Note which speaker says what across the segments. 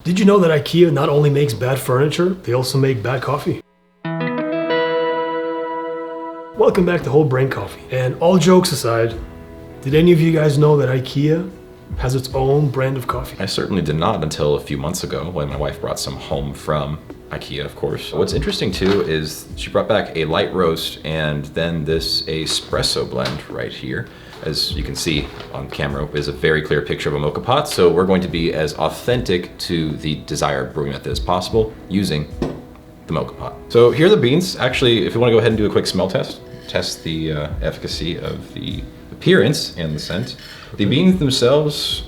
Speaker 1: Did you know that Ikea not only makes bad furniture, they also make bad coffee? Welcome back to Whole Brain Coffee. And all jokes aside, did any of you guys know that Ikea has its own brand of coffee?
Speaker 2: I certainly did not until a few months ago when my wife brought some home from Ikea, of course. What's interesting too is she brought back a light roast and then this espresso blend right here. As you can see on camera is a very clear picture of a mocha pot. So we're going to be as authentic to the desired brewing method as possible using the mocha pot. So here are the beans. Actually, if you want to go ahead and do a quick smell test the efficacy of the appearance and the scent. The beans themselves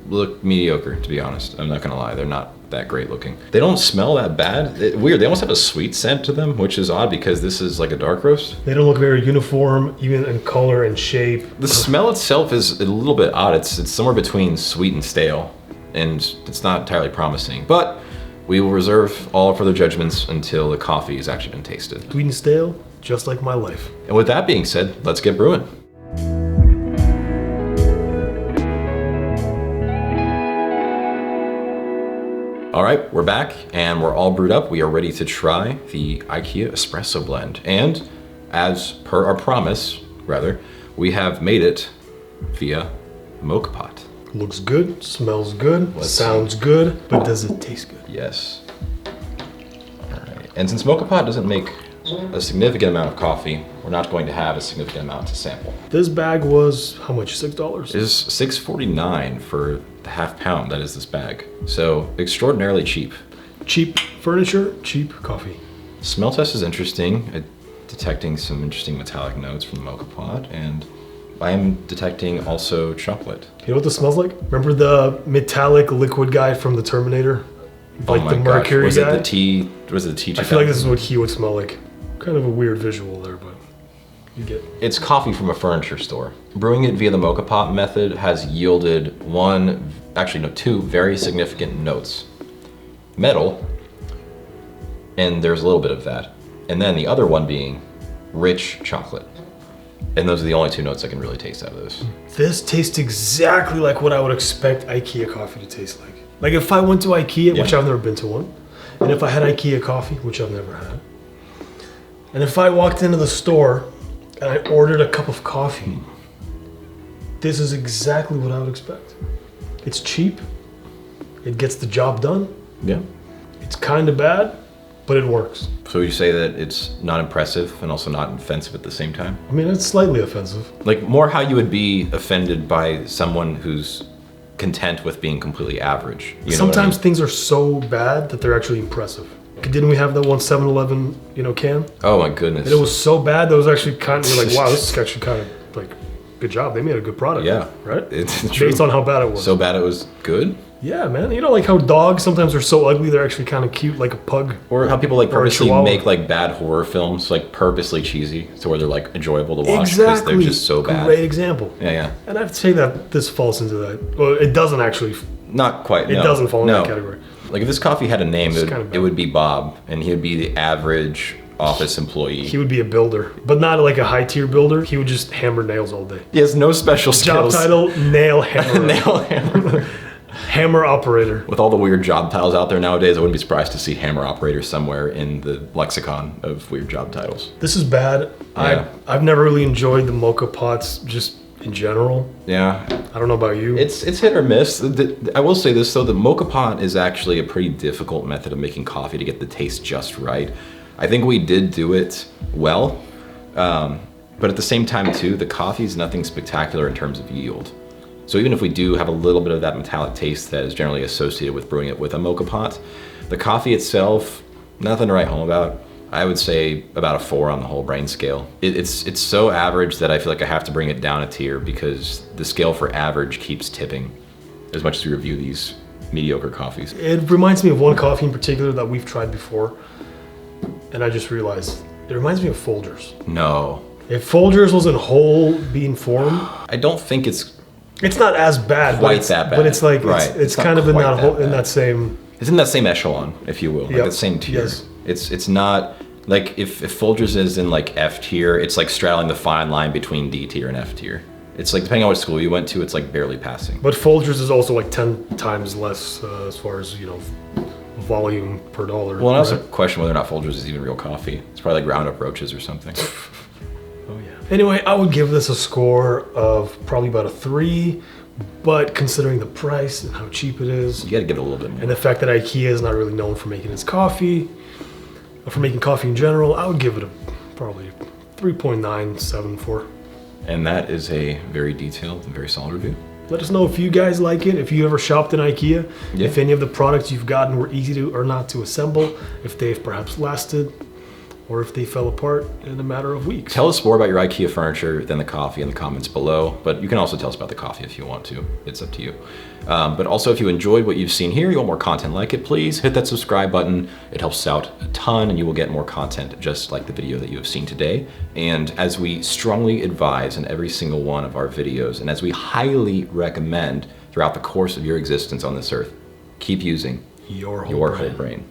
Speaker 2: look mediocre, to be honest. I'm not gonna lie, they're not that great looking. They don't smell that bad. Weird, they almost have a sweet scent to them, which is odd because this is like a dark roast.
Speaker 1: They don't look very uniform, even in color and shape.
Speaker 2: The smell itself is a little bit odd. It's somewhere between sweet and stale, and it's not entirely promising. But we will reserve all further judgments until the coffee has actually been tasted.
Speaker 1: Sweet and stale, just like my life.
Speaker 2: And with that being said, let's get brewing. All right, we're back and we're all brewed up. We are ready to try the Ikea Espresso blend. And as per our promise, we have made it via mocha pot.
Speaker 1: Looks good, smells good, sounds good, but does it taste good?
Speaker 2: Yes. All right, and since mocha pot doesn't make a significant amount of coffee, we're not going to have a significant amount to sample.
Speaker 1: This bag was, how much, $6?
Speaker 2: It is $6.49 for the half pound that is this bag. So extraordinarily cheap.
Speaker 1: Cheap furniture, cheap coffee.
Speaker 2: Smell test is interesting. Detecting some interesting metallic notes from the mocha pot, and I am detecting also chocolate.
Speaker 1: You know what this smells like? Remember the metallic liquid guy from the Terminator? Like the mercury
Speaker 2: was
Speaker 1: guy?
Speaker 2: Was it the T2000?
Speaker 1: I feel like this is what he would smell like. Kind of a weird visual there, but you get.
Speaker 2: It's coffee from a furniture store. Brewing it via the mocha pot method has yielded two very significant notes. Metal, and there's a little bit of that. And then the other one being rich chocolate. And those are the only two notes I can really taste out of this.
Speaker 1: This tastes exactly like what I would expect Ikea coffee to taste like. Like if I went to Ikea, which I've never been to one, and if I had Ikea coffee, which I've never had, and if I walked into the store and I ordered a cup of coffee, this is exactly what I would expect. It's cheap, it gets the job done.
Speaker 2: Yeah.
Speaker 1: It's kind of bad, but it works.
Speaker 2: So you say that it's not impressive and also not offensive at the same time?
Speaker 1: I mean, it's slightly offensive.
Speaker 2: Like more how you would be offended by someone who's content with being completely average. You know
Speaker 1: Sometimes
Speaker 2: what I mean?
Speaker 1: things are so bad that they're actually impressive. Didn't we have that one 7-Eleven, can?
Speaker 2: Oh my goodness.
Speaker 1: And it was so bad that it was actually kind of like, wow, this is actually kind of like, good job. They made a good product.
Speaker 2: Yeah.
Speaker 1: Right?
Speaker 2: It's true.
Speaker 1: Based on how bad it was.
Speaker 2: So bad it was good?
Speaker 1: Yeah, man. You know, like how dogs sometimes are so ugly, they're actually kind of cute, like a pug.
Speaker 2: Or how people like purposely
Speaker 1: Chihuahua.
Speaker 2: make like bad horror films, like purposely cheesy, to where they're like enjoyable to watch because
Speaker 1: Exactly.
Speaker 2: they're just so bad.
Speaker 1: Great example.
Speaker 2: Yeah.
Speaker 1: And I have to say that this falls into that. Well, it doesn't actually.
Speaker 2: Not quite.
Speaker 1: It doesn't fall in that category.
Speaker 2: Like if this coffee had a name,
Speaker 1: It's kind of
Speaker 2: it would be Bob, and he would be the average office employee.
Speaker 1: He would be a builder, but not like a high tier builder. He would just hammer nails all day.
Speaker 2: He has no special
Speaker 1: Job
Speaker 2: skills.
Speaker 1: title, nail hammer.
Speaker 2: Nail hammer.
Speaker 1: Hammer operator.
Speaker 2: With all the weird job titles out there nowadays, I wouldn't be surprised to see hammer operator somewhere in the lexicon of weird job titles.
Speaker 1: This is bad.
Speaker 2: Yeah.
Speaker 1: I've never really enjoyed the mocha pots just in general.
Speaker 2: Yeah.
Speaker 1: I don't know about you.
Speaker 2: It's hit or miss. I will say this though, the mocha pot is actually a pretty difficult method of making coffee to get the taste just right. I think we did do it well, but at the same time too, the coffee is nothing spectacular in terms of yield. So even if we do have a little bit of that metallic taste that is generally associated with brewing it with a mocha pot, the coffee itself, nothing to write home about. I would say about a 4 on the whole brain scale. It's so average that I feel like I have to bring it down a tier because the scale for average keeps tipping as much as we review these mediocre coffees.
Speaker 1: It reminds me of one coffee in particular that we've tried before, and I just realized it reminds me of Folgers.
Speaker 2: No.
Speaker 1: If Folgers was in whole bean form,
Speaker 2: I don't think it's
Speaker 1: not as bad.
Speaker 2: Quite that bad.
Speaker 1: But it's like
Speaker 2: Right.
Speaker 1: it's
Speaker 2: It's
Speaker 1: kind
Speaker 2: not
Speaker 1: of in
Speaker 2: quite
Speaker 1: that
Speaker 2: that
Speaker 1: whole, in
Speaker 2: bad.
Speaker 1: that same.
Speaker 2: It's in that same echelon, if you will, like
Speaker 1: Yep.
Speaker 2: the same tier.
Speaker 1: Yes.
Speaker 2: It's not like if Folgers is in like F tier, it's like straddling the fine line between D tier and F tier. It's like, depending on what school you went to, it's like barely passing.
Speaker 1: But Folgers is also like 10 times less as far as, you know, volume per dollar.
Speaker 2: Well, and I also question whether or not Folgers is even real coffee. It's probably like Roundup Roaches or something.
Speaker 1: Oh yeah. Anyway, I would give this a score of probably about a 3, but considering the price and how cheap it is,
Speaker 2: You gotta give it a little bit more.
Speaker 1: and the fact that IKEA is not really known for making its coffee, or for making coffee in general, I would give it a probably 3.974.
Speaker 2: And that is a very detailed and very solid review.
Speaker 1: Let us know if you guys like it, if you ever shopped in IKEA,
Speaker 2: Yeah.
Speaker 1: if any of the products you've gotten were easy to or not to assemble, if they've perhaps lasted, or if they fell apart in a matter of weeks.
Speaker 2: Tell us more about your IKEA furniture than the coffee in the comments below, but you can also tell us about the coffee if you want to. It's up to you. But also, if you enjoyed what you've seen here, you want more content like it, please hit that subscribe button. It helps us out a ton, and you will get more content just like the video that you have seen today. And as we strongly advise in every single one of our videos, and as we highly recommend throughout the course of your existence on this earth, keep using
Speaker 1: Your whole
Speaker 2: your
Speaker 1: brain.
Speaker 2: whole brain.